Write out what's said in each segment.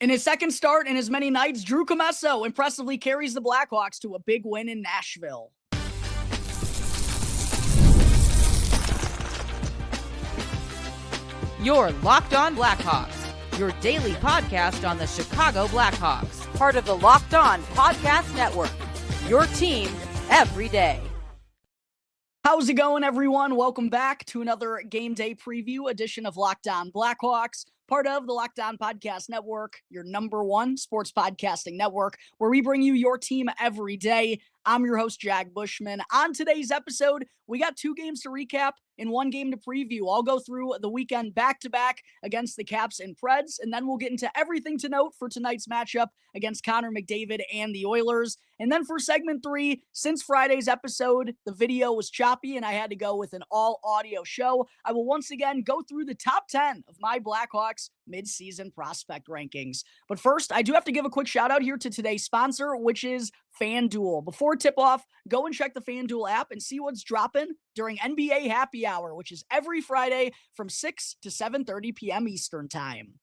In his second start in as many nights, Drew Commesso impressively carries the Blackhawks to a big win in Nashville. You're Locked On Blackhawks, your daily podcast on the Chicago Blackhawks, part of the Locked On Podcast Network, your team every day. How's it going, everyone? Welcome back to another game day preview edition of Locked On Blackhawks, part of the Locked On Podcast Network, your number one sports podcasting network, where we bring you your team every day. I'm your host, Jack Bushman. On today's episode, we got 2 games to recap and 1 game to preview. I'll go through the weekend back-to-back against the Caps and Preds, and then we'll get into everything to note for tonight's matchup against Connor McDavid and the Oilers. And then for segment 3, since Friday's episode, the video was choppy and I had to go with an all-audio show. I will once again go through the top 10 of my Blackhawks mid-season prospect rankings. But first, I do have to give a quick shout-out here to today's sponsor, which is FanDuel. Before tip-off, go and check the FanDuel app and see what's dropping during NBA Happy Hour, which is every Friday from 6 to 7:30 p.m. Eastern Time.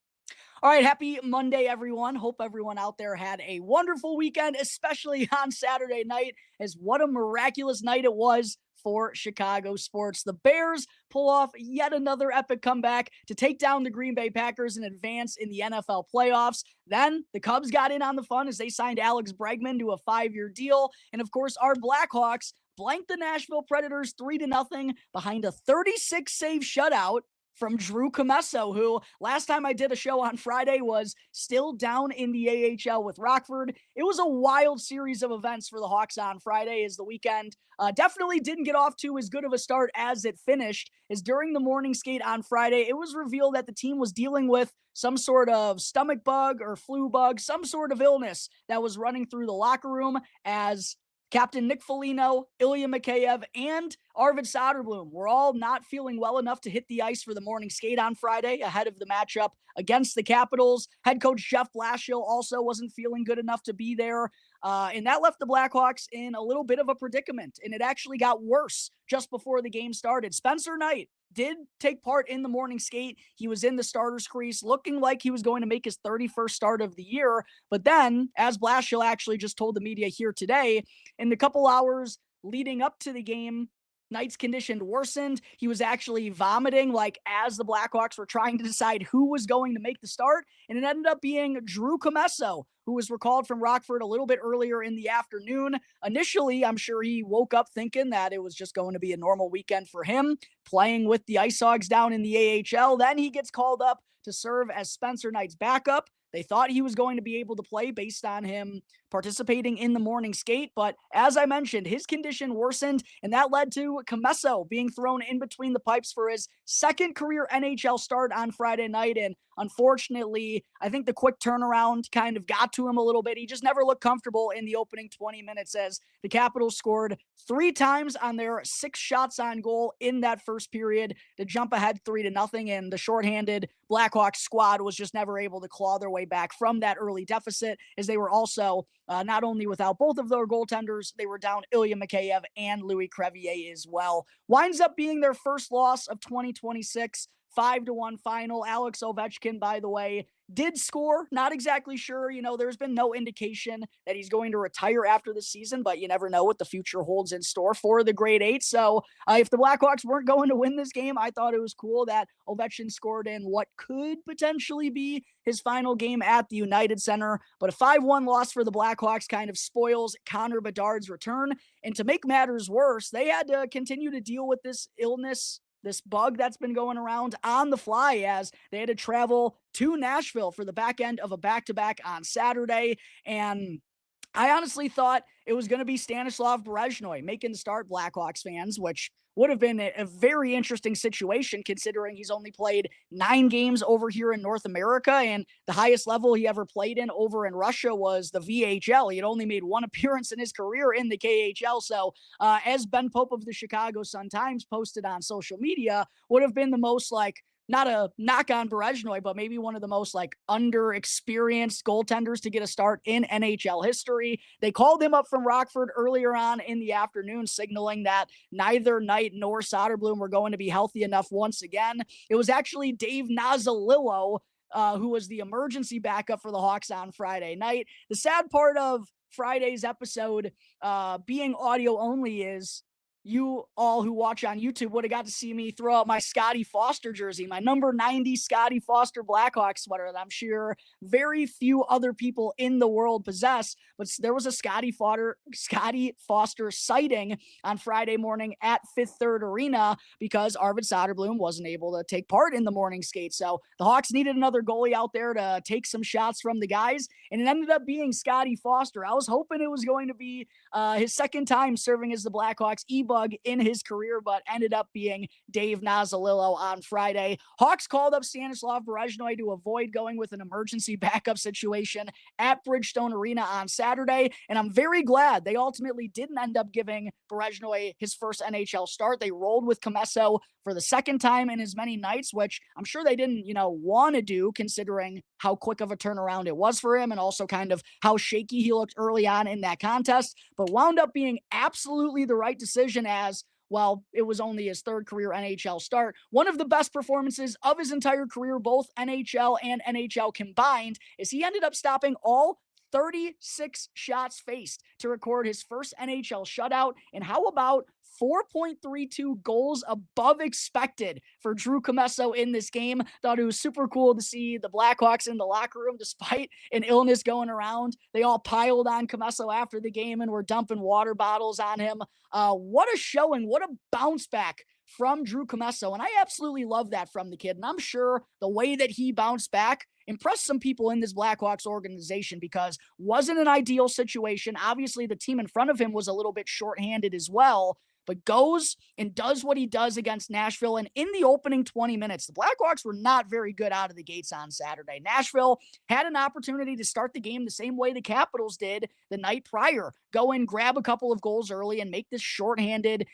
All right, happy Monday, everyone. Hope everyone out there had a wonderful weekend, especially on Saturday night, as what a miraculous night it was for Chicago sports. The Bears pull off yet another epic comeback to take down the Green Bay Packers and advance in the NFL playoffs. Then the Cubs got in on the fun as they signed Alex Bregman to a 5-year deal. And of course, our Blackhawks blanked the Nashville Predators 3-0 behind a 36-save shutout from Drew Commesso, who last time I did a show on Friday was still down in the AHL with Rockford. It was a wild series of events for the Hawks on Friday as the weekend definitely didn't get off to as good of a start as it finished, as during the morning skate on Friday, it was revealed that the team was dealing with some sort of stomach bug or flu bug, some sort of illness that was running through the locker room, as Captain Nick Foligno, Ilya Mikheyev, and Arvid Soderblom were all not feeling well enough to hit the ice for the morning skate on Friday ahead of the matchup against the Capitals. Head coach Jeff Blashill also wasn't feeling good enough to be there. And that left the Blackhawks in a little bit of a predicament. And it actually got worse just before the game started. Spencer Knight did take part in the morning skate. He was in the starter's crease, looking like he was going to make his 31st start of the year. But then, as Blashill actually just told the media here today, in the couple hours leading up to the game, Knight's condition worsened. He was actually vomiting, like, as the Blackhawks were trying to decide who was going to make the start. And it ended up being Drew Commesso, who was recalled from Rockford a little bit earlier in the afternoon. Initially, I'm sure he woke up thinking that it was just going to be a normal weekend for him, playing with the Ice Hogs down in the AHL. Then he gets called up to serve as Spencer Knight's backup. They thought he was going to be able to play based on him participating in the morning skate, but as I mentioned, his condition worsened, and that led to Commesso being thrown in between the pipes for his second career NHL start on Friday night, and unfortunately, I think the quick turnaround kind of got to him a little bit. He just never looked comfortable in the opening 20 minutes as the Capitals scored 3 times on their 6 shots on goal in that first period to jump ahead 3-0, and the shorthanded Blackhawks squad was just never able to claw their way back from that early deficit, as they were also not only without both of their goaltenders, they were down Ilya Mikheyev and Louis Crevier as well. Winds up being their first loss of 2026, 5-1 final. Alex Ovechkin, by the way, did score. Not exactly sure. There's been no indication that he's going to retire after the season, but you never know what the future holds in store for the Grade 8. So if the Blackhawks weren't going to win this game, I thought it was cool that Ovechkin scored in what could potentially be his final game at the United Center. But a 5-1 loss for the Blackhawks kind of spoils Connor Bedard's return. And to make matters worse, they had to continue to deal with this illness, this bug that's been going around on the fly, as they had to travel to Nashville for the back end of a back-to-back on Saturday. And I honestly thought it was going to be Stanislav Berezhnoi making the start, Blackhawks fans, which would have been a very interesting situation considering he's only played 9 games over here in North America, and the highest level he ever played in over in Russia was the VHL. He had only made 1 appearance in his career in the KHL. So as Ben Pope of the Chicago Sun-Times posted on social media, would have been the most not a knock on Berezhnoi, but maybe one of the most underexperienced goaltenders to get a start in NHL history. They called him up from Rockford earlier on in the afternoon, signaling that neither Knight nor Soderblom were going to be healthy enough once again. It was actually Dave Nazzolillo who was the emergency backup for the Hawks on Friday night. The sad part of Friday's episode being audio only is you all who watch on YouTube would have got to see me throw out my Scotty Foster jersey, my number 90 Scotty Foster Blackhawks sweater that I'm sure very few other people in the world possess. But there was a Scotty Foster sighting on Friday morning at Fifth Third Arena because Arvid Soderblom wasn't able to take part in the morning skate. So the Hawks needed another goalie out there to take some shots from the guys, and it ended up being Scotty Foster. I was hoping it was going to be his second time serving as the Blackhawks e-bug in his career, but ended up being Dave Nozzolillo on Friday. Hawks called up Stanislav Berezhnoi to avoid going with an emergency backup situation at Bridgestone Arena on Saturday, and I'm very glad they ultimately didn't end up giving Berezhnoi his first NHL start. They rolled with Commesso for the second time in as many nights, which I'm sure they didn't, want to do considering how quick of a turnaround it was for him and also kind of how shaky he looked early on in that contest, but wound up being absolutely the right decision as, well, it was only his third career NHL start. One of the best performances of his entire career, both NHL and NHL combined, is he ended up stopping all 36 shots faced to record his first NHL shutout. And how about 4.32 goals above expected for Drew Commesso in this game? Thought it was super cool to see the Blackhawks in the locker room, despite an illness going around. They all piled on Commesso after the game and were dumping water bottles on him. What a showing, what a bounce back from Drew Commesso. And I absolutely love that from the kid. And I'm sure the way that he bounced back impressed some people in this Blackhawks organization because wasn't an ideal situation. Obviously, the team in front of him was a little bit shorthanded as well, but goes and does what he does against Nashville. And in the opening 20 minutes, the Blackhawks were not very good out of the gates on Saturday. Nashville had an opportunity to start the game the same way the Capitals did the night prior. Go and grab a couple of goals early and make this shorthanded,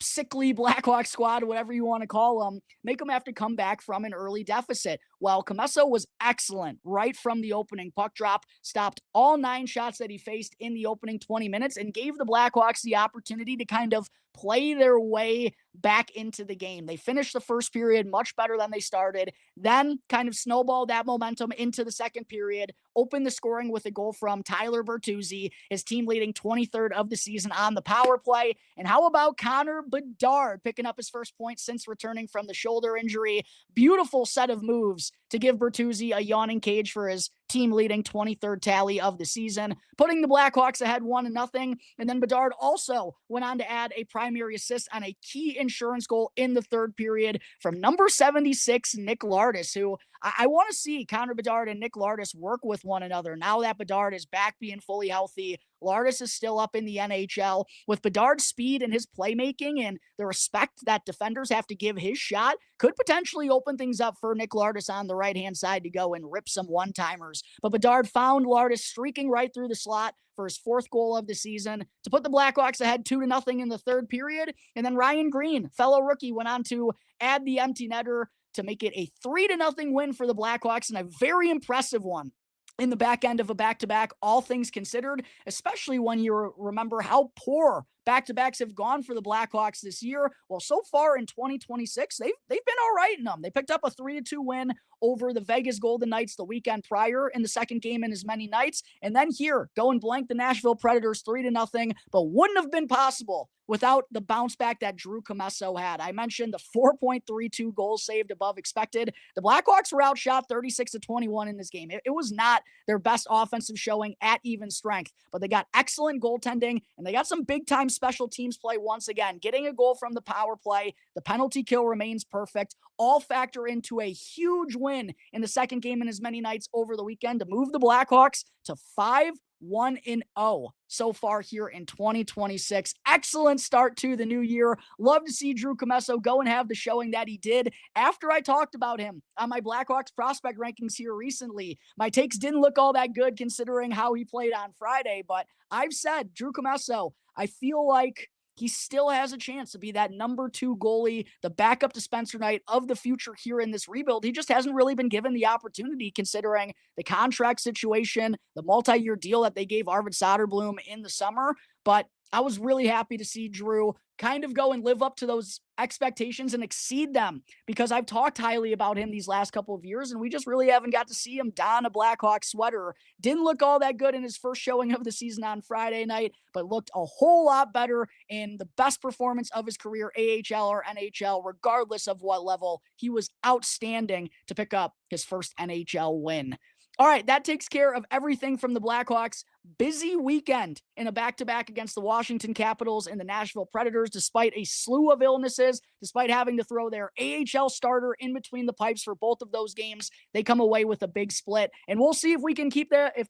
sickly Blackhawks squad, whatever you want to call them, make them have to come back from an early deficit. Well, Commesso was excellent right from the opening puck drop, stopped all 9 shots that he faced in the opening 20 minutes, and gave the Blackhawks the opportunity to kind of play their way back into the game. They finished the first period much better than they started, then kind of snowballed that momentum into the second period, opened the scoring with a goal from Tyler Bertuzzi, his team leading 23rd of the season on the power play. And how about Connor Bedard picking up his first point since returning from the shoulder injury? Beautiful set of moves to give Bertuzzi a yawning cage for his team leading 23rd tally of the season, putting the Blackhawks ahead 1-0. And then Bedard also went on to add a primary assist on a key insurance goal in the third period from number 76, Nick Lardis, who I want to see Connor Bedard and Nick Lardis work with one another. Now that Bedard is back being fully healthy, Lardis is still up in the NHL. With Bedard's speed and his playmaking and the respect that defenders have to give his shot, could potentially open things up for Nick Lardis on the right-hand side to go and rip some one-timers. But Bedard found Lardis streaking right through the slot for his 4th goal of the season to put the Blackhawks ahead 2-0 in the third period. And then Ryan Green, fellow rookie, went on to add the empty netter to make it a 3-0 win for the Blackhawks, and a very impressive one in the back end of a back-to-back, all things considered, especially when you remember how poor back-to-backs have gone for the Blackhawks this year. Well, so far in 2026, they've been all right in them. They picked up a 3-2 win over the Vegas Golden Knights the weekend prior in the second game in as many nights. And then here, go and blank the Nashville Predators 3-0, but wouldn't have been possible without the bounce back that Drew Commesso had. I mentioned the 4.32 goals saved above expected. The Blackhawks were outshot 36-21 in this game. It was not their best offensive showing at even strength, but they got excellent goaltending and they got some big-time special teams play once again, getting a goal from the power play. The penalty kill remains perfect. All factor into a huge win in the second game in as many nights over the weekend to move the Blackhawks to 5-1-0 so far here in 2026. Excellent start to the new year. Love to see Drew Commesso go and have the showing that he did after I talked about him on my Blackhawks prospect rankings here recently. My takes didn't look all that good considering how he played on Friday, but I've said Drew Commesso, I feel like he still has a chance to be that number 2 goalie, the backup to Spencer Knight of the future here in this rebuild. He just hasn't really been given the opportunity considering the contract situation, the multi-year deal that they gave Arvid Soderblom in the summer. But I was really happy to see Drew kind of go and live up to those expectations and exceed them, because I've talked highly about him these last couple of years, and we just really haven't got to see him don a Blackhawks sweater. Didn't look all that good in his first showing of the season on Friday night, but looked a whole lot better in the best performance of his career, AHL or NHL, regardless of what level. He was outstanding to pick up his first NHL win. All right, that takes care of everything from the Blackhawks. Busy weekend in a back-to-back against the Washington Capitals and the Nashville Predators, despite a slew of illnesses, despite having to throw their AHL starter in between the pipes for both of those games. They come away with a big split, and we'll see if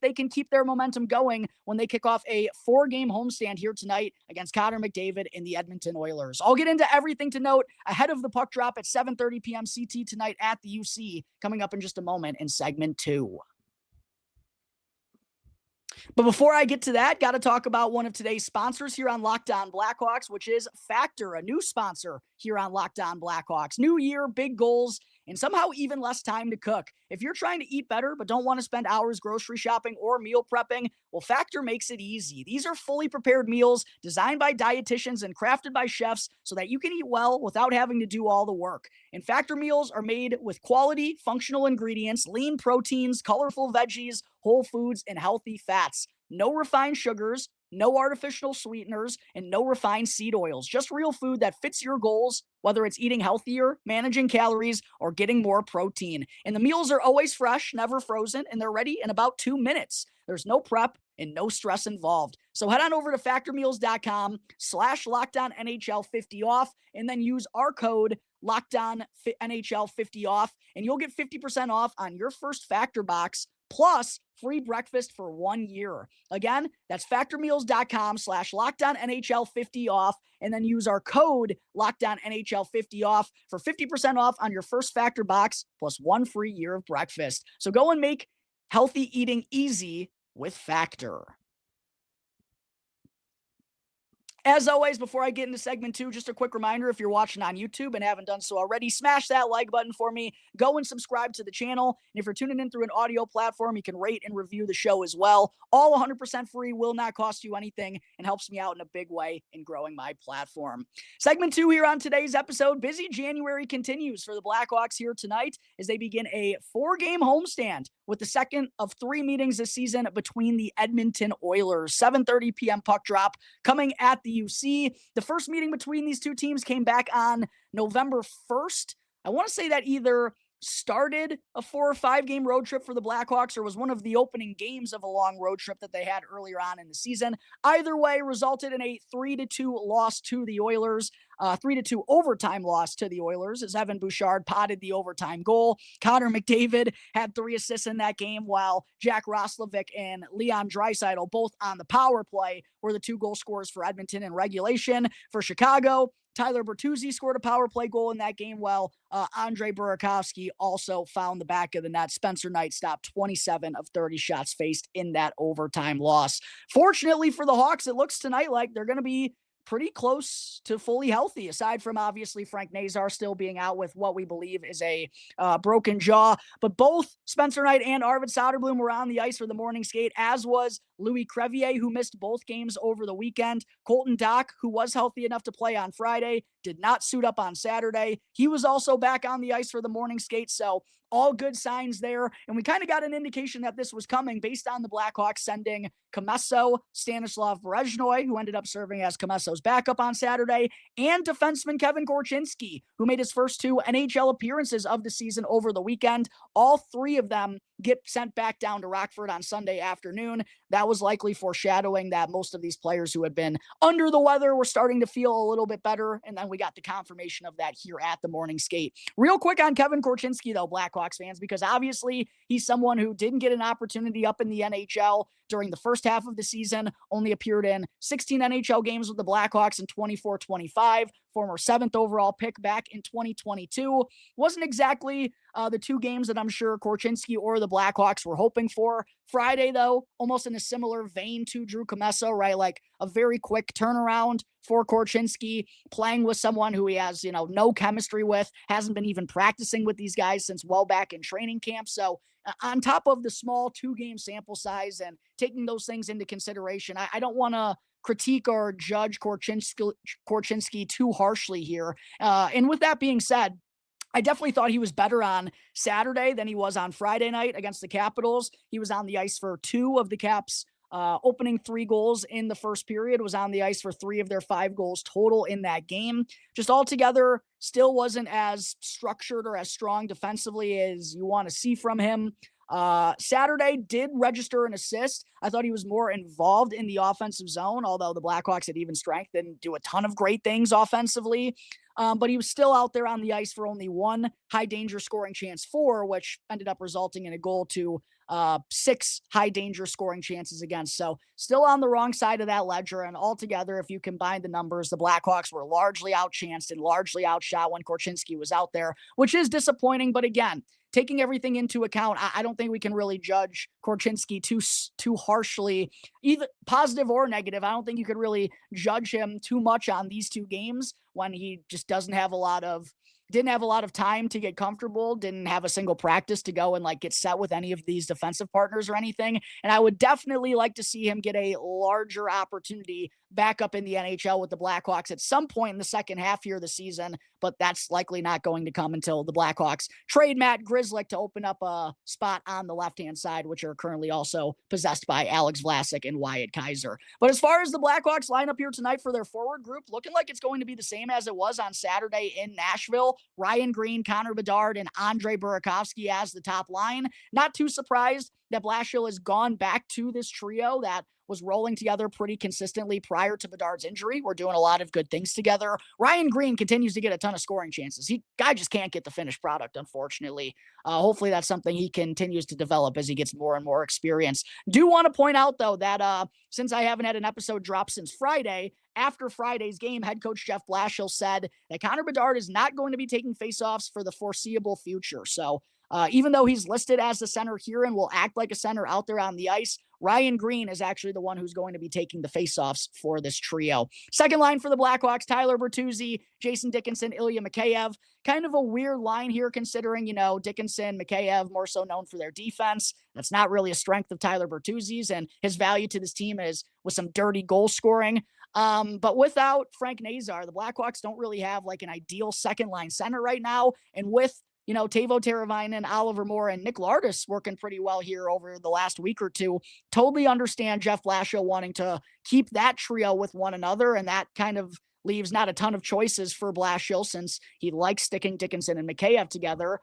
they can keep their momentum going when they kick off a 4-game homestand here tonight against Connor McDavid and the Edmonton Oilers. I'll get into everything to note ahead of the puck drop at 7:30 p.m. CT tonight at the UC, coming up in just a moment in segment 2. But before I get to that, got to talk about one of today's sponsors here on Locked On Blackhawks, which is Factor, a new sponsor here on Locked On Blackhawks. New year, big goals, and somehow even less time to cook. If you're trying to eat better but don't want to spend hours grocery shopping or meal prepping, well, Factor makes it easy. These are fully prepared meals designed by dietitians and crafted by chefs so that you can eat well without having to do all the work. And Factor meals are made with quality, functional ingredients, lean proteins, colorful veggies, whole foods, and healthy fats. No refined sugars, no artificial sweeteners, and no refined seed oils. Just real food that fits your goals, whether it's eating healthier, managing calories, or getting more protein. And the meals are always fresh, never frozen, and they're ready in about 2 minutes. There's no prep and no stress involved. So head on over to factormeals.com/LockedOnNHL50off and then use our code LockedOnNHL50off, and you'll get 50% off on your first Factor box plus free breakfast for 1 year. Again, that's factormeals.com/LockedOnNHL50off, and then use our code LockedOnNHL50off for 50% off on your first Factor box plus 1 free year of breakfast. So go and make healthy eating easy with Factor. As always, before I get into segment 2, just a quick reminder, if you're watching on YouTube and haven't done so already, smash that like button for me. Go and subscribe to the channel. And if you're tuning in through an audio platform, you can rate and review the show as well. All 100% free, will not cost you anything, and helps me out in a big way in growing my platform. Segment 2 here on today's episode. Busy January continues for the Blackhawks here tonight as they begin a 4-game homestand with the second of 3 meetings this season between the Edmonton Oilers. 7:30 p.m. puck drop coming at the UC. The first meeting between these two teams came back on November 1st. I want to say that either started a 4 or 5 game road trip for the Blackhawks or was one of the opening games of a long road trip that they had earlier on in the season. Either way, resulted in a 3-2 loss to the Oilers. 3-2 overtime loss to the Oilers as Evan Bouchard potted the overtime goal. Connor McDavid had 3 assists in that game, while Jack Roslovic and Leon Draisaitl, both on the power play, were the 2 goal scorers for Edmonton in regulation. For Chicago, Tyler Bertuzzi scored a power play goal in that game, while Andrei Burakovsky also found the back of the net. Spencer Knight stopped 27 of 30 shots faced in that overtime loss. Fortunately for the Hawks, it looks tonight like they're going to be pretty close to fully healthy, aside from obviously Frank Nazar still being out with what we believe is a broken jaw. But both Spencer Knight and Arvid Soderblom were on the ice for the morning skate, as was Louis Crevier, who missed both games over the weekend. Colton Dock, who was healthy enough to play on Friday, did not suit up on Saturday. He was also back on the ice for the morning skate, so all good signs there. And we kind of got an indication that this was coming based on the Blackhawks sending Commesso Stanislav Berezhnoi, who ended up serving as Comesso's backup on Saturday, and defenseman Kevin Korchinski, who made his first 2 NHL appearances of the season over the weekend. All 3 of them get sent back down to Rockford on Sunday afternoon. That was likely foreshadowing that most of these players who had been under the weather were starting to feel a little bit better, and then we got the confirmation of that here at the morning skate. Real quick on Kevin Korchinski, though, Blackhawks fans, because obviously he's someone who didn't get an opportunity up in the NHL during the first half of the season, only appeared in 16 NHL games with the Blackhawks in 24-25, former 7th overall pick back in 2022. Wasn't exactly the 2 games that I'm sure Korchinski or the Blackhawks were hoping for. Friday, though, almost in a similar vein to Drew Commesso, right? Like a very quick turnaround for Korchinski, playing with someone who he has, no chemistry with, hasn't been even practicing with these guys since well back in training camp. So on top of the small 2-game sample size and taking those things into consideration, I don't want to critique or judge Korchinski too harshly here. And with that being said, I definitely thought he was better on Saturday than he was on Friday night against the Capitals. He was on the ice for 2 of the Caps' opening 3 goals in the first period, was on the ice for 3 of their 5 goals total in that game. Just altogether, still wasn't as structured or as strong defensively as you want to see from him. Saturday did register an assist. I thought he was more involved in the offensive zone, although the Blackhawks at even strength didn't do a ton of great things offensively. But he was still out there on the ice for only 1 high danger scoring chance for, which ended up resulting in a goal to 6 high danger scoring chances against. So still on the wrong side of that ledger. And altogether, if you combine the numbers, the Blackhawks were largely outchanced and largely outshot when Korchinski was out there, which is disappointing. But again, taking everything into account, I don't think we can really judge Korchinski too harshly, either positive or negative. I don't think you could really judge him too much on these 2 games when he just didn't have a lot of time to get comfortable, didn't have a single practice to go and like get set with any of these defensive partners or anything. And I would definitely like to see him get a larger opportunity back up in the NHL with the Blackhawks at some point in the second half here of the season, but that's likely not going to come until the Blackhawks trade Matt Grzelcyk to open up a spot on the left-hand side, which are currently also possessed by Alex Vlasic and Wyatt Kaiser. But as far as the Blackhawks lineup here tonight for their forward group, looking like it's going to be the same as it was on Saturday in Nashville. Ryan Green, Connor Bedard, and Andre Burakovsky as the top line. Not too surprised that Blashill has gone back to this trio that was rolling together pretty consistently prior to Bedard's injury. We're doing a lot of good things together. Ryan Green continues to get a ton of scoring chances. Guy just can't get the finished product, unfortunately. Hopefully that's something he continues to develop as he gets more and more experience. Do want to point out, though, that since I haven't had an episode drop since Friday, after Friday's game, head coach Jeff Blashill said that Connor Bedard is not going to be taking faceoffs for the foreseeable future. So even though he's listed as the center here and will act like a center out there on the ice, Ryan Green is actually the one who's going to be taking the faceoffs for this trio. Second line for the Blackhawks, Tyler Bertuzzi, Jason Dickinson, Ilya Mikheyev. Kind of a weird line here considering, Dickinson, Mikheyev, more so known for their defense. That's not really a strength of Tyler Bertuzzi's, and his value to this team is with some dirty goal scoring. But without Frank Nazar, the Blackhawks don't really have like an ideal second line center right now. And with Teuvo Teravainen, Oliver Moore, and Nick Lardis working pretty well here over the last week or two. Totally understand Jeff Blashill wanting to keep that trio with one another, and that kind of leaves not a ton of choices for Blashill since he likes sticking Dickinson and Mikheyev together.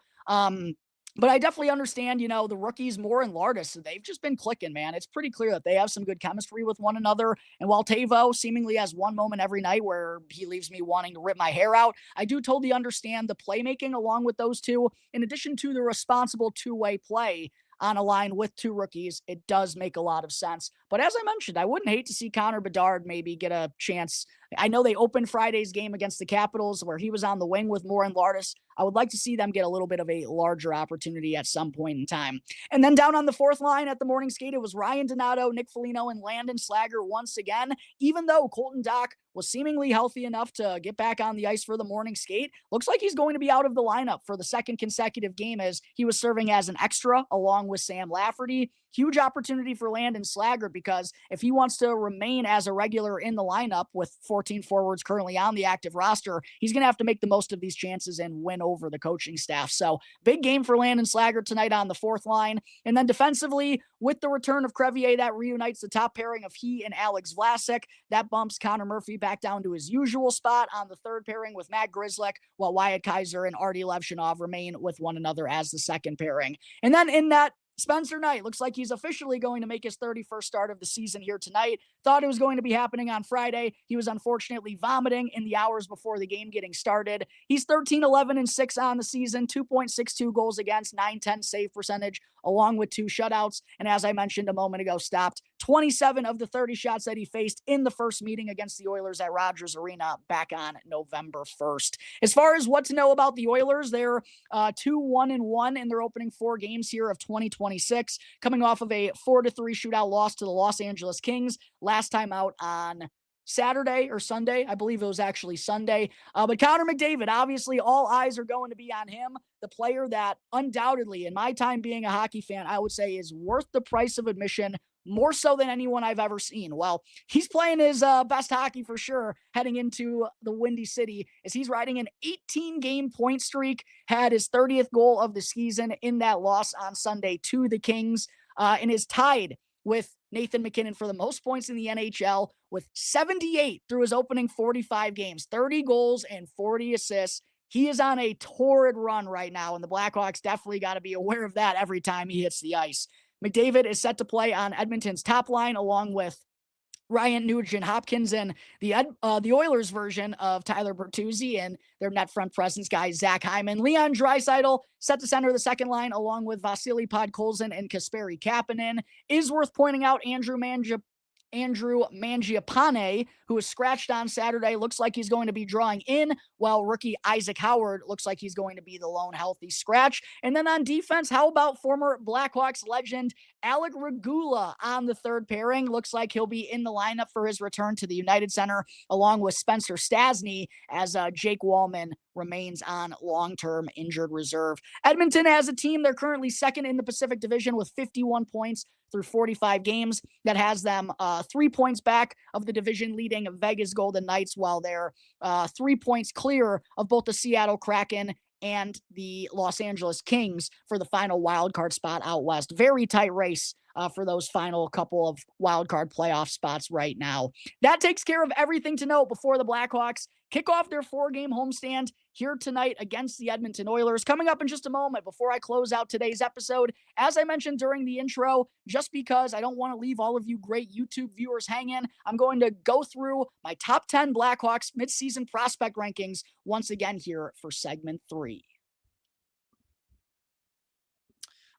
But I definitely understand, the rookies, Moore and Lardis, they've just been clicking, man. It's pretty clear that they have some good chemistry with one another. And while Teuvo seemingly has one moment every night where he leaves me wanting to rip my hair out, I do totally understand the playmaking along with those two. In addition to the responsible two-way play on a line with 2 rookies, it does make a lot of sense. But as I mentioned, I wouldn't hate to see Connor Bedard maybe get a chance. I know they opened Friday's game against the Capitals where he was on the wing with Moore and Lardis. I would like to see them get a little bit of a larger opportunity at some point in time. And then down on the fourth line at the morning skate, it was Ryan Donato, Nick Foligno, and Landon Slager once again. Even though Colton Dach was seemingly healthy enough to get back on the ice for the morning skate, looks like he's going to be out of the lineup for the second consecutive game as he was serving as an extra along with Sam Lafferty. Huge opportunity for Landon Slager because if he wants to remain as a regular in the lineup with 14 forwards currently on the active roster, he's going to have to make the most of these chances and win over the coaching staff. So big game for Landon Slager tonight on the fourth line. And then defensively, with the return of Crevier, that reunites the top pairing of he and Alex Vlasic. That bumps Connor Murphy back down to his usual spot on the third pairing with Matt Grzelcyk, while Wyatt Kaiser and Artie Levshinov remain with one another as the second pairing. And then in that, Spencer Knight looks like he's officially going to make his 31st start of the season here tonight. Thought it was going to be happening on Friday. He was unfortunately vomiting in the hours before the game getting started. He's 13-11-6 on the season, 2.62 goals against, .910 save percentage, along with 2 shutouts. And as I mentioned a moment ago, stopped 27 of the 30 shots that he faced in the first meeting against the Oilers at Rogers Arena back on November 1st. As far as what to know about the Oilers, they're 2-1-1 in their opening 4 games here of 2026, coming off of a 4-3 shootout loss to the Los Angeles Kings last time out on Saturday or Sunday. I believe it was actually Sunday. But Connor McDavid, obviously all eyes are going to be on him, the player that undoubtedly, in my time being a hockey fan, I would say is worth the price of admission more so than anyone I've ever seen. Well, he's playing his best hockey for sure heading into the Windy City as he's riding an 18-game point streak, had his 30th goal of the season in that loss on Sunday to the Kings, and is tied with Nathan MacKinnon for the most points in the NHL with 78 through his opening 45 games, 30 goals and 40 assists. He is on a torrid run right now, and the Blackhawks definitely got to be aware of that every time he hits the ice. McDavid is set to play on Edmonton's top line along with Ryan Nugent-Hopkins and the Oilers version of Tyler Bertuzzi and their net front presence guy, Zach Hyman. Leon Draisaitl set to center the second line along with Vasily Podkolzin and Kasperi Kapanen. Is worth pointing out Andrew Mangiapane, who was scratched on Saturday, looks like he's going to be drawing in, while rookie Isaac Howard looks like he's going to be the lone healthy scratch. And then on defense, how about former Blackhawks legend Alec Regula on the third pairing? Looks like he'll be in the lineup for his return to the United Center, along with Spencer Stasny, as Jake Wallman remains on long-term injured reserve. Edmonton as a team, they're currently second in the Pacific Division with 51 points through 45 games. That has them 3 points back of the division leading Vegas Golden Knights, while they're 3 points clear of both the Seattle Kraken and the Los Angeles Kings for the final wildcard spot out west. Very tight race for those final couple of wildcard playoff spots right now. That takes care of everything to note before the Blackhawks kick off their 4-game homestand here tonight against the Edmonton Oilers. Coming up in just a moment before I close out today's episode, as I mentioned during the intro, just because I don't want to leave all of you great YouTube viewers hanging, I'm going to go through my top 10 Blackhawks midseason prospect rankings once again here for segment 3.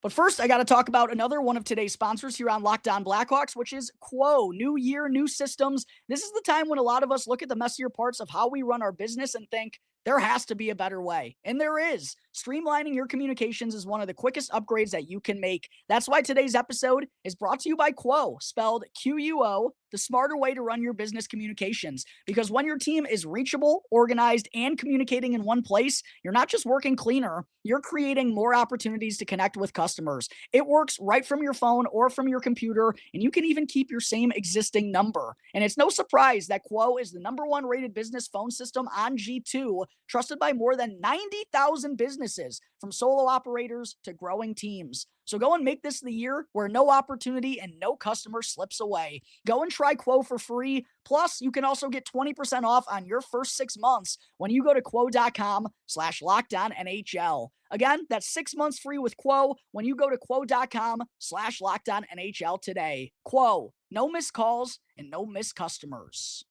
But first, I got to talk about another one of today's sponsors here on Locked On Blackhawks, which is Quo. New year, new systems. This is the time when a lot of us look at the messier parts of how we run our business and think, there has to be a better way. And there is. Streamlining your communications is one of the quickest upgrades that you can make. That's why today's episode is brought to you by Quo, spelled Q-U-O, the smarter way to run your business communications. Because when your team is reachable, organized, and communicating in one place, you're not just working cleaner, you're creating more opportunities to connect with customers. It works right from your phone or from your computer, and you can even keep your same existing number. And it's no surprise that Quo is the #1 rated business phone system on G2, trusted by more than 90,000 businesses, from solo operators to growing teams. So go and make this the year where no opportunity and no customer slips away. Go and try Quo for free. Plus, you can also get 20% off on your first 6 months when you go to quo.com/LockedOnNHL. Again, that's 6 months free with Quo when you go to quo.com/LockedOnNHL today. Quo, no missed calls and no missed customers.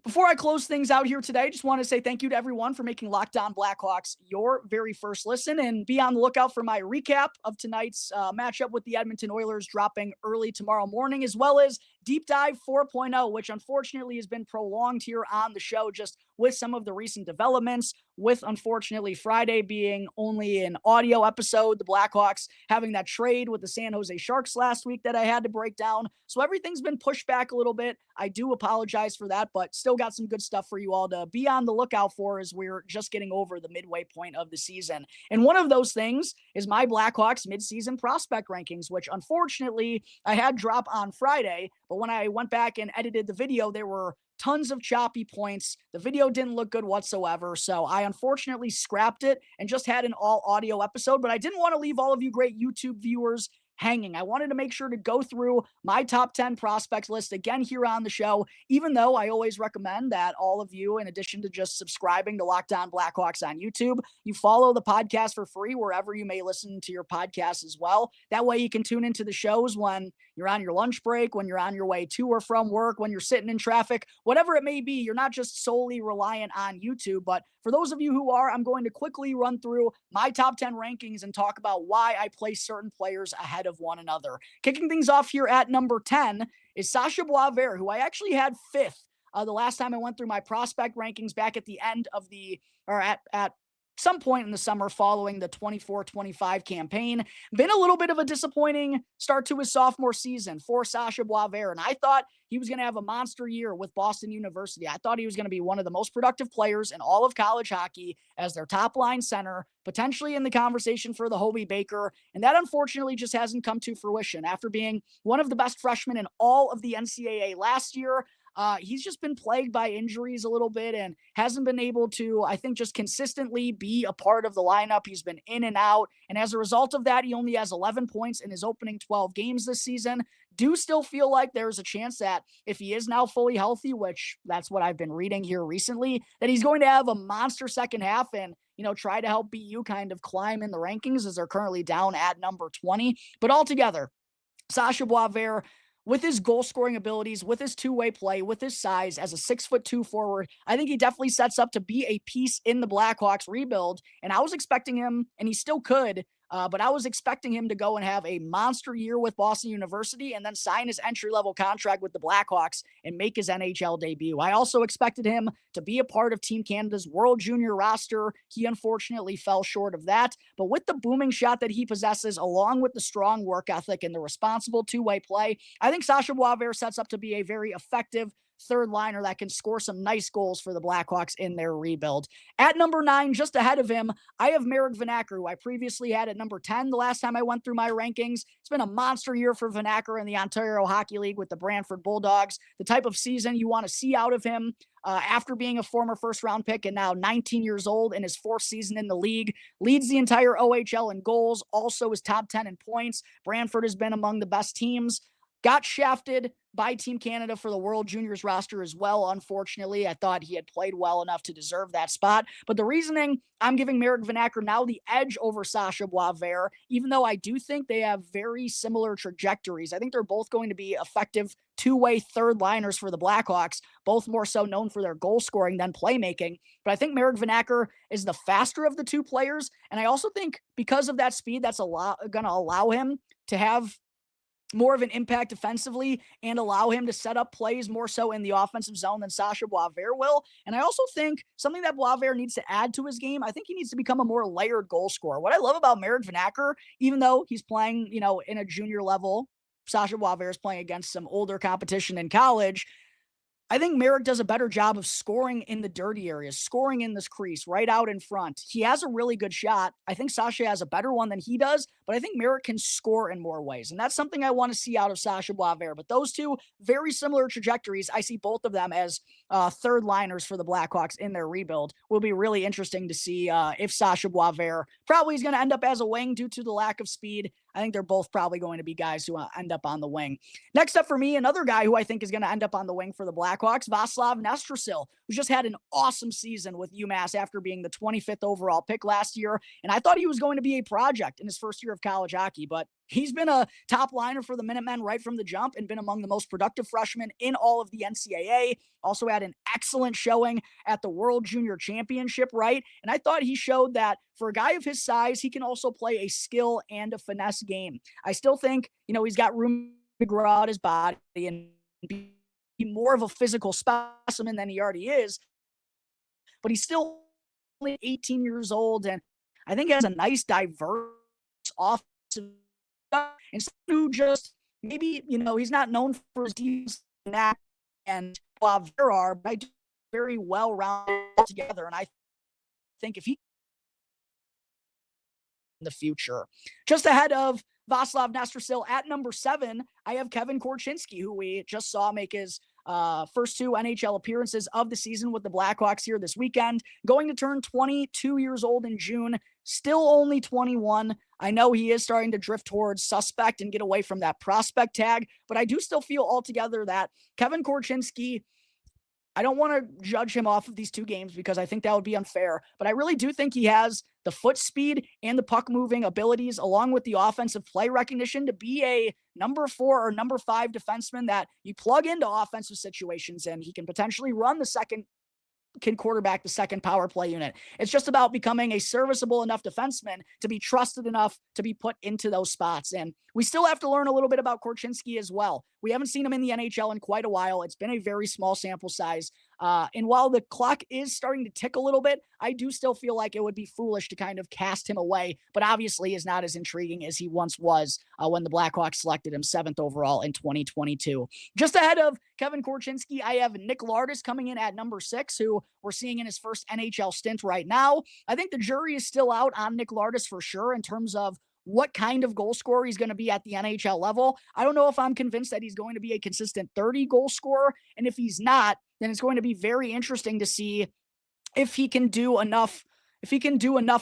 Before I close things out here today, just want to say thank you to everyone for making Locked On Blackhawks your very first listen, and be on the lookout for my recap of tonight's matchup with the Edmonton Oilers dropping early tomorrow morning, as well as Deep Dive 4.0, which unfortunately has been prolonged here on the show just with some of the recent developments, with unfortunately Friday being only an audio episode, the Blackhawks having that trade with the San Jose Sharks last week that I had to break down. So everything's been pushed back a little bit. I do apologize for that, but still got some good stuff for you all to be on the lookout for as we're just getting over the midway point of the season. And one of those things is my Blackhawks midseason prospect rankings, which unfortunately I had drop on Friday, but when I went back and edited the video, there were tons of choppy points. The video didn't look good whatsoever, so I unfortunately scrapped it and just had an all audio episode, but I didn't want to leave all of you great YouTube viewers hanging. I wanted to make sure to go through my top 10 prospects list again here on the show, even though I always recommend that all of you, in addition to just subscribing to Locked On Blackhawks on YouTube, you follow the podcast for free wherever you may listen to your podcast as well. That way you can tune into the shows when you're on your lunch break, when you're on your way to or from work, when you're sitting in traffic, whatever it may be. You're not just solely reliant on YouTube, but for those of you who are, I'm going to quickly run through my top 10 rankings and talk about why I place certain players ahead of one another. Kicking things off here at number 10 is Sasha Boisvert, who I actually had 5th the last time I went through my prospect rankings back at the end of the, or at some point in the summer following the 24-25 campaign. Been a little bit of a disappointing start to his sophomore season for Sasha Boisvert, and I thought he was going to have a monster year with Boston University. I thought he was going to be one of the most productive players in all of college hockey as their top line center, potentially in the conversation for the Hobie Baker, and that unfortunately just hasn't come to fruition. After being one of the best freshmen in all of the NCAA last year, he's just been plagued by injuries a little bit and hasn't been able to, I think, just consistently be a part of the lineup. He's been in and out. And as a result of that, he only has 11 points in his opening 12 games this season. Do still feel like there's a chance that if he is now fully healthy, which that's what I've been reading here recently, that he's going to have a monster second half and, try to help BU kind of climb in the rankings as they're currently down at number 20. But altogether, Sasha Boisvert, with his goal scoring abilities, with his two-way play, with his size as a 6'2" forward, I think he definitely sets up to be a piece in the Blackhawks rebuild. And I was expecting him, and he still could, but I was expecting him to go and have a monster year with Boston University and then sign his entry-level contract with the Blackhawks and make his NHL debut. I also expected him to be a part of Team Canada's World Junior roster. He unfortunately fell short of that. But with the booming shot that he possesses, along with the strong work ethic and the responsible two-way play, I think Sasha Boisvert sets up to be a very effective third liner that can score some nice goals for the Blackhawks in their rebuild. At number 9, just ahead of him, I have Marek Vanacker, who I previously had at number 10 the last time I went through my rankings. It's been a monster year for Vanacker in the Ontario Hockey League with the Brantford Bulldogs. The type of season you want to see out of him after being a former first-round pick and now 19 years old in his 4th season in the league. Leads the entire OHL in goals, also is top 10 in points. Brantford has been among the best teams. Got shafted by Team Canada for the World Juniors roster as well, unfortunately. I thought he had played well enough to deserve that spot. But the reasoning, I'm giving Marek Vanacker now the edge over Sasha Boisvert, even though I do think they have very similar trajectories. I think they're both going to be effective two-way third liners for the Blackhawks, both more so known for their goal scoring than playmaking. But I think Marek Vanacker is the faster of the two players. And I also think because of that speed, that's going to allow him to have more of an impact defensively and allow him to set up plays more so in the offensive zone than Sasha Boisvert will. And I also think something that Boisvert needs to add to his game, I think he needs to become a more layered goal scorer. What I love about Marek Vanacker, even though he's playing, in a junior level, Sasha Boisvert is playing against some older competition in college, I think Marek does a better job of scoring in the dirty areas, scoring in this crease, right out in front. He has a really good shot. I think Sasha has a better one than he does, but I think Marek can score in more ways. And that's something I want to see out of Sasha Boisvert. But those two, very similar trajectories. I see both of them as third liners for the Blackhawks in their rebuild. Will be really interesting to see if Sasha Boisvert probably is going to end up as a wing due to the lack of speed. I think they're both probably going to be guys who end up on the wing. Next up for me, another guy who I think is going to end up on the wing for the Blackhawks, Václav Nestrasil, who's just had an awesome season with UMass after being the 25th overall pick last year. And I thought he was going to be a project in his first year of college hockey, but he's been a top liner for the Minutemen right from the jump and been among the most productive freshmen in all of the NCAA. Also had an excellent showing at the World Junior Championship, right? And I thought he showed that for a guy of his size, he can also play a skill and a finesse game. I still think, he's got room to grow out his body and be more of a physical specimen than he already is. But he's still only 18 years old, and I think he has a nice, diverse offensive and who just maybe, he's not known for his defense and Boisvert are, but I do very well rounded together. And I think if he in the future, just ahead of Václav Nestrasil at number 7, I have Kevin Korchinski, who we just saw make his first 2 NHL appearances of the season with the Blackhawks here this weekend, going to turn 22 years old in June, still only 21. I know he is starting to drift towards suspect and get away from that prospect tag, but I do still feel altogether that Kevin Korchinski, I don't want to judge him off of these 2 games because I think that would be unfair, but I really do think he has the foot speed and the puck moving abilities along with the offensive play recognition to be a number 4 or number 5 defenseman that you plug into offensive situations and he can potentially quarterback the second power play unit. It's just about becoming a serviceable enough defenseman to be trusted enough to be put into those spots. And we still have to learn a little bit about Korchinski as well. We haven't seen him in the NHL in quite a while. It's been a very small sample size. And while the clock is starting to tick a little bit, I do still feel like it would be foolish to kind of cast him away, but obviously is not as intriguing as he once was when the Blackhawks selected him 7th overall in 2022. Just ahead of Kevin Korchinski, I have Nick Lardis coming in at number 6, who we're seeing in his first NHL stint right now. I think the jury is still out on Nick Lardis for sure in terms of what kind of goal scorer he's going to be at the NHL level. I don't know if I'm convinced that he's going to be a consistent 30 goal scorer. And if he's not, then it's going to be very interesting to see if he can do enough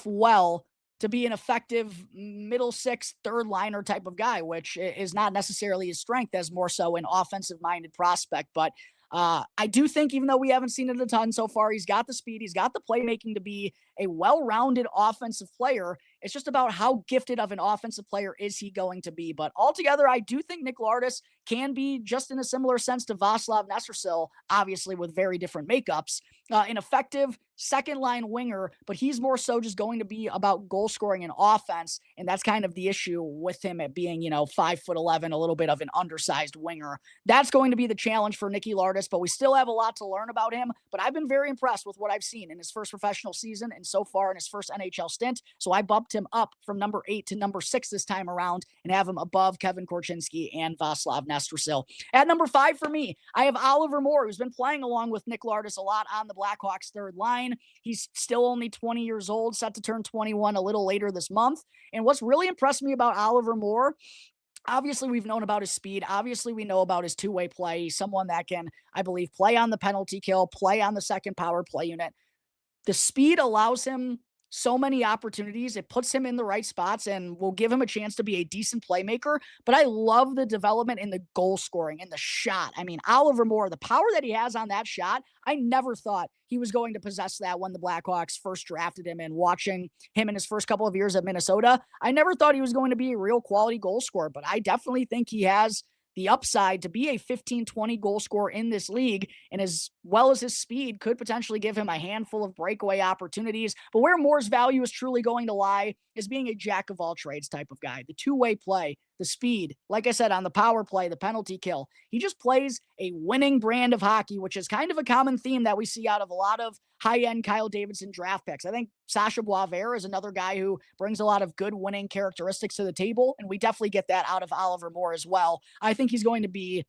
well to be an effective middle six, third liner type of guy, which is not necessarily his strength, as more so an offensive minded prospect. But I do think, even though we haven't seen it a ton so far, he's got the speed, he's got the playmaking to be a well-rounded offensive player. It's just about how gifted of an offensive player is he going to be. But altogether, I do think Nick Lardis can be, just in a similar sense to Václav Nestorsil, obviously with very different makeups, an effective second-line winger, but he's more so just going to be about goal scoring and offense, and that's kind of the issue with him at being, 5'11", a little bit of an undersized winger. That's going to be the challenge for Nicky Lardis, but we still have a lot to learn about him. But I've been very impressed with what I've seen in his first professional season and so far in his first NHL stint, so I bumped him up from number 8 to number 6 this time around and have him above Kevin Korchinski and Václav Nestorsil. At number 5 for me, I have Oliver Moore, who's been playing along with Nick Lardis a lot on the Blackhawks third line. He's still only 20 years old, set to turn 21 a little later this month. And what's really impressed me about Oliver Moore, obviously, we've known about his speed. Obviously, we know about his two-way play. He's someone that can, I believe, play on the penalty kill, play on the second power play unit. The speed allows him so many opportunities. It puts him in the right spots and will give him a chance to be a decent playmaker. But I love the development in the goal scoring and the shot. I mean, Oliver Moore, the power that he has on that shot, I never thought he was going to possess that when the Blackhawks first drafted him. And watching him in his first couple of years at Minnesota, I never thought he was going to be a real quality goal scorer. But I definitely think he has the upside to be a 15-20 goal scorer in this league, and as well as his speed could potentially give him a handful of breakaway opportunities. But where Moore's value is truly going to lie is being a jack of all trades type of guy. The two-way play, the speed, like I said, on the power play, the penalty kill. He just plays a winning brand of hockey, which is kind of a common theme that we see out of a lot of high-end Kyle Davidson draft picks. I think Sasha Boisvert is another guy who brings a lot of good winning characteristics to the table, and we definitely get that out of Oliver Moore as well. I think he's going to be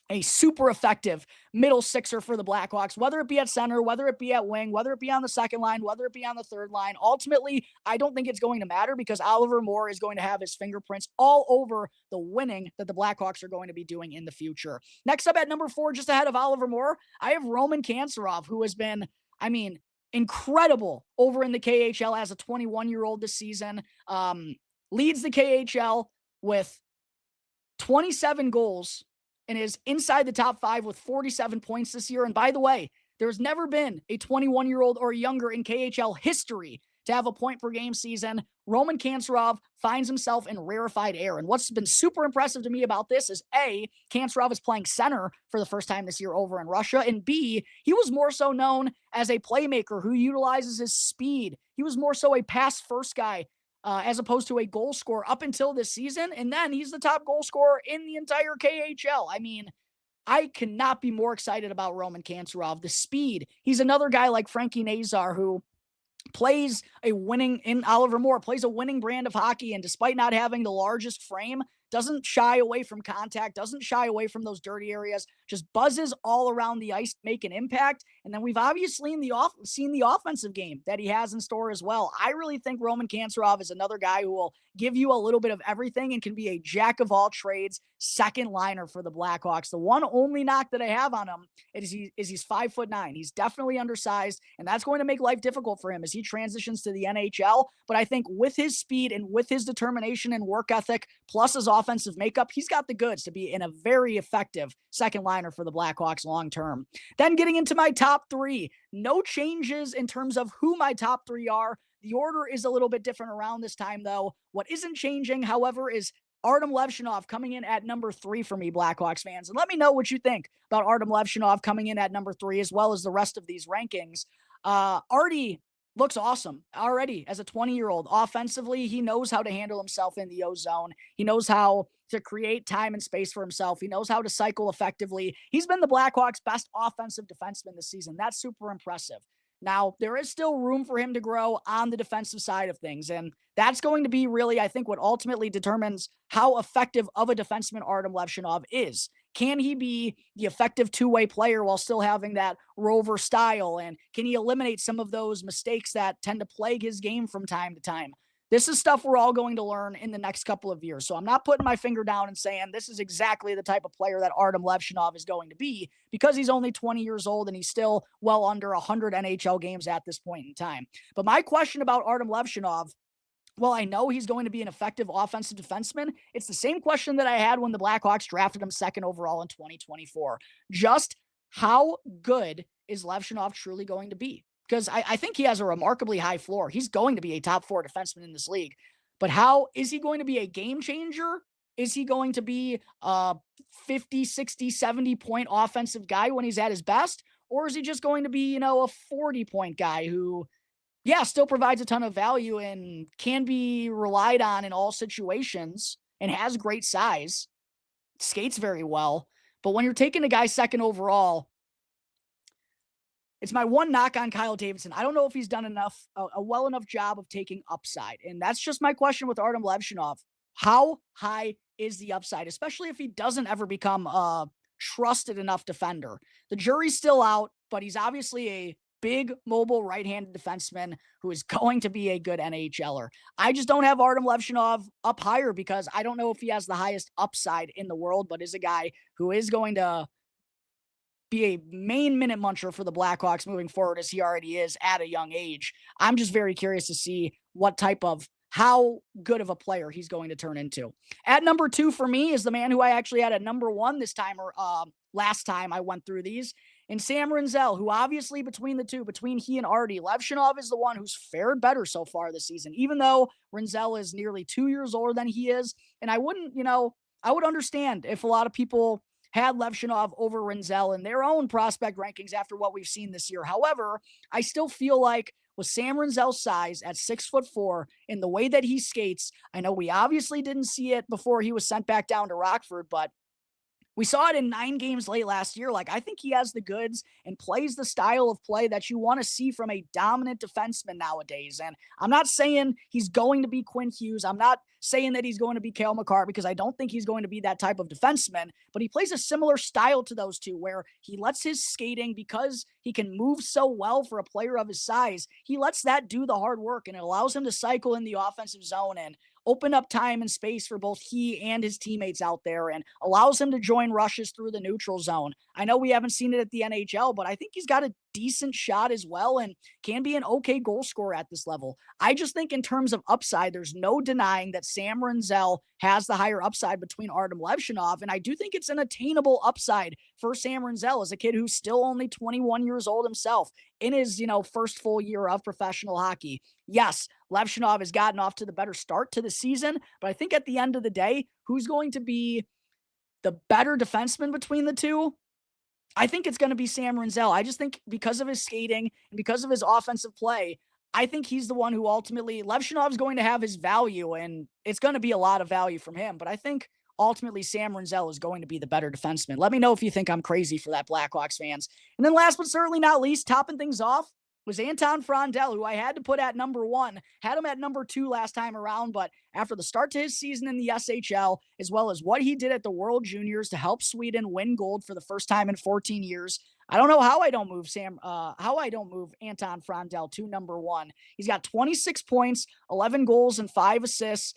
a super effective middle sixer for the Blackhawks, whether it be at center, whether it be at wing, whether it be on the second line, whether it be on the third line. Ultimately, I don't think it's going to matter because Oliver Moore is going to have his fingerprints all over the winning that the Blackhawks are going to be doing in the future. Next up at number 4, just ahead of Oliver Moore, I have Roman Kanserov, who has been, incredible over in the KHL as a 21-year-old this season. Leads the KHL with 27 goals and is inside the top 5 with 47 points this year. And by the way, there's never been a 21-year-old or younger in KHL history to have a point-per-game season. Roman Kanserov finds himself in rarefied air. And what's been super impressive to me about this is, A, Kanserov is playing center for the first time this year over in Russia, and B, he was more so known as a playmaker who utilizes his speed. He was more so a pass-first guy as opposed to a goal scorer up until this season, and then he's the top goal scorer in the entire KHL. I cannot be more excited about Roman Kanserov. The speed. He's another guy like Frankie Nazar who Oliver Moore plays a winning brand of hockey, and despite not having the largest frame, doesn't shy away from contact, doesn't shy away from those dirty areas, just buzzes all around the ice to make an impact. And then we've obviously seen the offensive game that he has in store as well. I really think Roman Kanserov is another guy who will give you a little bit of everything and can be a jack of all trades second liner for the Blackhawks. The one only knock that I have on him is he's 5'9". He's definitely undersized, and that's going to make life difficult for him as he transitions to the NHL. But I think with his speed and with his determination and work ethic, plus his offensive makeup, he's got the goods to be in a very effective second liner for the Blackhawks long term. Then getting into my top 3, no changes in terms of who my top 3 are. The order is a little bit different around this time, though. What isn't changing, however, is Artem Levshinov coming in at number 3 for me, Blackhawks fans. And let me know what you think about Artem Levshinov coming in at number 3, as well as the rest of these rankings. Artie looks awesome already as a 20-year-old. Offensively, he knows how to handle himself in the O-zone. He knows how to create time and space for himself. He knows how to cycle effectively. He's been the Blackhawks' best offensive defenseman this season. That's super impressive. Now, there is still room for him to grow on the defensive side of things, and that's going to be really, I think, what ultimately determines how effective of a defenseman Artem Levshunov is. Can he be the effective two-way player while still having that rover style? And can he eliminate some of those mistakes that tend to plague his game from time to time? This is stuff we're all going to learn in the next couple of years. So I'm not putting my finger down and saying this is exactly the type of player that Artem Levshunov is going to be, because he's only 20 years old and he's still well under 100 NHL games at this point in time. But my question about Artem Levshunov, well, I know he's going to be an effective offensive defenseman. It's the same question that I had when the Blackhawks drafted him second overall in 2024. Just how good is Levshunov truly going to be? Because I think he has a remarkably high floor. He's going to be a top 4 defenseman in this league. But how is he going to be a game changer? Is he going to be a 50, 60, 70-point offensive guy when he's at his best? Or is he just going to be, a 40-point guy who, yeah, still provides a ton of value and can be relied on in all situations and has great size, skates very well? But when you're taking a guy second overall, it's my one knock on Kyle Davidson. I don't know if he's done a well enough job of taking upside. And that's just my question with Artem Levshunov. How high is the upside, especially if he doesn't ever become a trusted enough defender? The jury's still out, but he's obviously a big, mobile, right-handed defenseman who is going to be a good NHLer. I just don't have Artem Levshunov up higher because I don't know if he has the highest upside in the world, but is a guy who is going to be a main minute muncher for the Blackhawks moving forward, as he already is at a young age. I'm just very curious to see how good of a player he's going to turn into. At number 2 for me is the man who I actually had at number 1 this time, or last time I went through these, and Sam Rinzel, who obviously between he and Artie, Levshunov is the one who's fared better so far this season, even though Rinzel is nearly 2 years older than he is. And I would understand if a lot of people had Levshunov over Rinzel in their own prospect rankings after what we've seen this year. However, I still feel like with Sam Rinzel's size at 6'4" in the way that he skates, I know we obviously didn't see it before he was sent back down to Rockford, but we saw it in 9 games late last year. I think he has the goods and plays the style of play that you want to see from a dominant defenseman nowadays. And I'm not saying he's going to be Quinn Hughes. I'm not saying that he's going to be Cale Makar, because I don't think he's going to be that type of defenseman, but he plays a similar style to those two, where he lets his skating, because he can move so well for a player of his size, he lets that do the hard work, and it allows him to cycle in the offensive zone and open up time and space for both he and his teammates out there, and allows him to join rushes through the neutral zone. I know we haven't seen it at the NHL, but I think he's got a decent shot as well and can be an okay goal scorer at this level. I just think in terms of upside, there's no denying that Sam Rinzel has the higher upside between Artem Levshunov, and I do think it's an attainable upside for Sam Rinzel as a kid who's still only 21 years old himself in his, first full year of professional hockey. Yes, Levshunov has gotten off to the better start to the season, but I think at the end of the day, who's going to be the better defenseman between the two? I think it's going to be Sam Rinzel. I just think because of his skating and because of his offensive play, I think he's the one who ultimately, Levshunov's going to have his value, and it's going to be a lot of value from him. But I think ultimately Sam Rinzel is going to be the better defenseman. Let me know if you think I'm crazy for that, Blackhawks fans. And then last but certainly not least, topping things off, was Anton Frondel, who I had to put at number 1. Had him at number 2 last time around, but after the start to his season in the SHL, as well as what he did at the World Juniors to help Sweden win gold for the first time in 14 years, I don't know how I don't move Anton Frondel to number 1. He's got 26 points, 11 goals, and 5 assists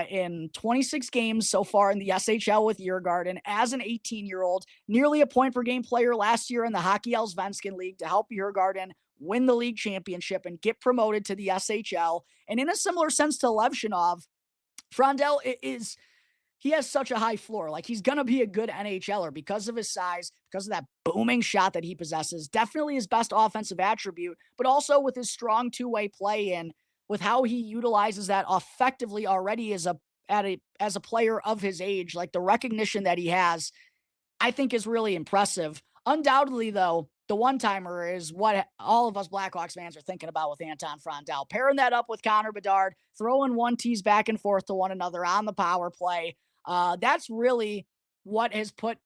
in 26 games so far in the SHL with Djurgården as an 18-year-old, nearly a point per game player last year in the Hockey Allsvenskan League to help Djurgården win the league championship and get promoted to the SHL. And in a similar sense to Levshunov, Frondel he has such a high floor. He's going to be a good NHLer because of his size, because of that booming shot that he possesses. Definitely his best offensive attribute, but also with his strong two-way play and with how he utilizes that effectively already as a player of his age. The recognition that he has, I think, is really impressive. Undoubtedly, though, the one-timer is what all of us Blackhawks fans are thinking about with Anton Frondell. Pairing that up with Connor Bedard, throwing 1-2s back and forth to one another on the power play. That's really what has put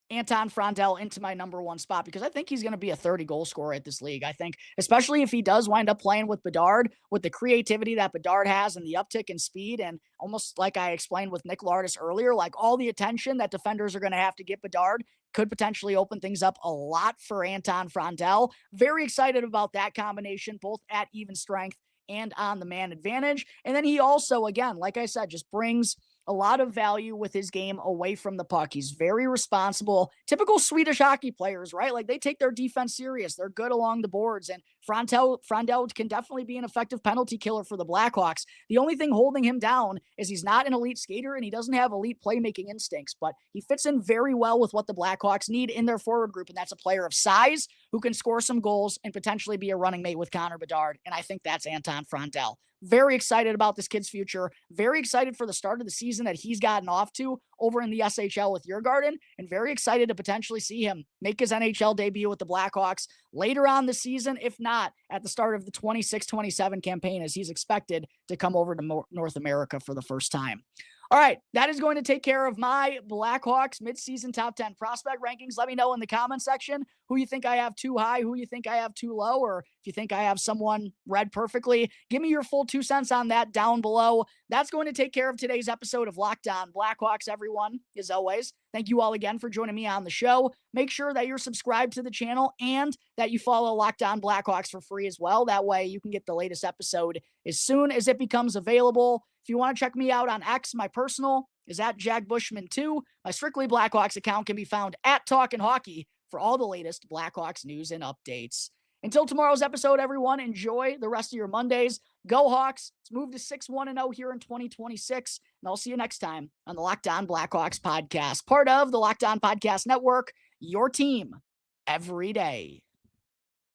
Anton Frondell into my number one spot, because I think he's going to be a 30-goal scorer at this league. I think, especially if he does wind up playing with Bedard, with the creativity that Bedard has and the uptick in speed, and almost like I explained with Nick Lardis earlier, like all the attention that defenders are going to have to get Bedard could potentially open things up a lot for Anton Frondell. Very excited about that combination, both at even strength and on the man advantage. And then he also, again, like I said, just brings a lot of value with his game away from the puck. He's very responsible. Typical Swedish hockey players, right? Like, they take their defense serious. They're good along the boards, and Frondell can definitely be an effective penalty killer for the Blackhawks. The only thing holding him down is he's not an elite skater and he doesn't have elite playmaking instincts, but he fits in very well with what the Blackhawks need in their forward group, and that's a player of size who can score some goals and potentially be a running mate with Connor Bedard, and I think that's Anton Frondell. Very excited about this kid's future. Very excited for the start of the season that he's gotten off to over in the SHL with Djurgården, and very excited to potentially see him make his NHL debut with the Blackhawks later on the season, if not at the start of the 26-27 campaign, as he's expected to come over to North America for the first time. All right, that is going to take care of my Blackhawks midseason top 10 prospect rankings. Let me know in the comment section who you think I have too high, who you think I have too low, or if you think I have someone read perfectly. Give me your full 2 cents on that down below. That's going to take care of today's episode of Locked On Blackhawks, everyone. As always, thank you all again for joining me on the show. Make sure that you're subscribed to the channel and that you follow Locked On Blackhawks for free as well. That way you can get the latest episode as soon as it becomes available. If you want to check me out on X, my personal is at Jack Bushman 2. My Strictly Blackhawks account can be found at Talkin' Hockey for all the latest Blackhawks news and updates. Until tomorrow's episode, everyone, enjoy the rest of your Mondays. Go Hawks. Let's move to 6-1-0 here in 2026. And I'll see you next time on the Locked On Blackhawks podcast, part of the Locked On Podcast Network, your team every day.